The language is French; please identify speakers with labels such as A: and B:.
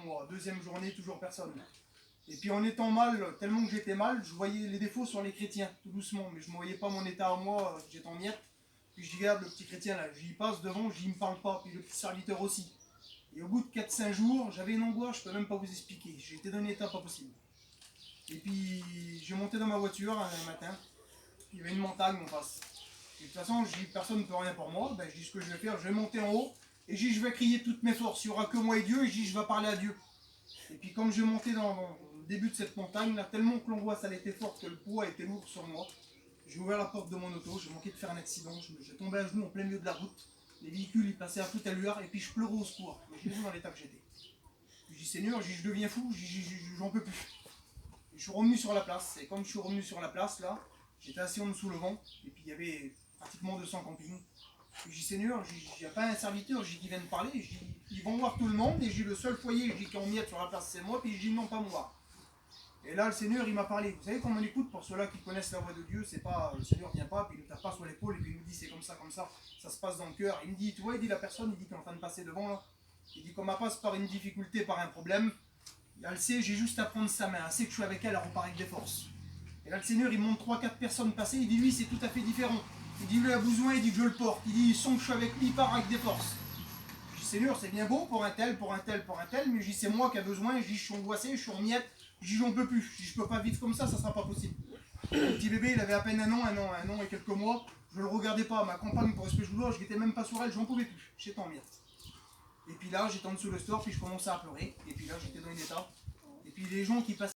A: moi. Deuxième journée, toujours personne. Et puis en étant mal, tellement que j'étais mal, je voyais les défauts sur les chrétiens, tout doucement. Mais je ne voyais pas mon état à moi, j'étais en miettes. Puis je regarde le petit chrétien là, j'y passe devant, j'y me parle pas. Puis le petit serviteur aussi. Et au bout de 4-5 jours, j'avais une angoisse, je peux même pas vous expliquer. J'étais dans un état pas possible. Et puis j'ai monté dans ma voiture un matin, il y avait une montagne en face. Et de toute façon, je dis personne ne peut rien pour moi, ben, je dis ce que je vais faire, je vais monter en haut, et je dis je vais crier toutes mes forces, il n'y aura que moi et Dieu, et je dis je vais parler à Dieu. Et puis comme je montais dans le début de cette montagne, là, tellement que l'angoisse elle était forte, que le poids était lourd sur moi, j'ai ouvert la porte de mon auto, j'ai manqué de faire un accident, j'ai tombé à genoux en plein milieu de la route, les véhicules ils passaient à toute allure, et puis je pleurais au secours, imaginez-vous dans l'état que j'étais. Je dis Seigneur, je deviens fou, j'en peux plus. Et je suis revenu sur la place, et comme je suis revenu sur la place là, j'étais assis en dessous le vent, et puis il y avait pratiquement 200 campings. Je dis Seigneur, il n'y a pas un serviteur qui vient de parler, je dis, ils vont voir tout le monde, et j'ai le seul foyer qui est en miettes sur la place, c'est moi, puis je dis non, pas moi. Et là, le Seigneur, il m'a parlé. Vous savez, quand on écoute, pour ceux-là qui connaissent la voix de Dieu, c'est pas, le Seigneur vient pas, puis il ne tape pas sur l'épaule, et puis il nous dit c'est comme ça se passe dans le cœur. Il me dit, tu vois, il dit la personne, il dit qu'il est en train de passer devant là. Il dit qu'on passe par une difficulté, par un problème, elle sait, j'ai juste à prendre sa main, elle sait que je suis avec elle, elle repart avec des forces. Et là, le Seigneur, il montre 3-4 personnes passer, il dit, lui, c'est tout à fait différent. Il dit, lui a besoin, il dit que je le porte. Il dit, il sent que je suis avec lui, il part avec des forces. Je dis, Seigneur, c'est bien beau pour un tel, mais je dis, c'est moi qui a besoin, je dis, je suis angoissé, je suis en miettes, je dis, j'en peux plus, je dis, je peux pas vivre comme ça sera pas possible. Le petit bébé, il avait à peine un an et quelques mois, je le regardais pas, ma compagne, pour ce que je voulais, je n'étais même pas sur elle, j'en pouvais plus, j'étais en miettes. Et puis là, j'étais en dessous le store, puis je commençais à pleurer, et puis là, j'étais dans un état. Et puis les gens qui passaient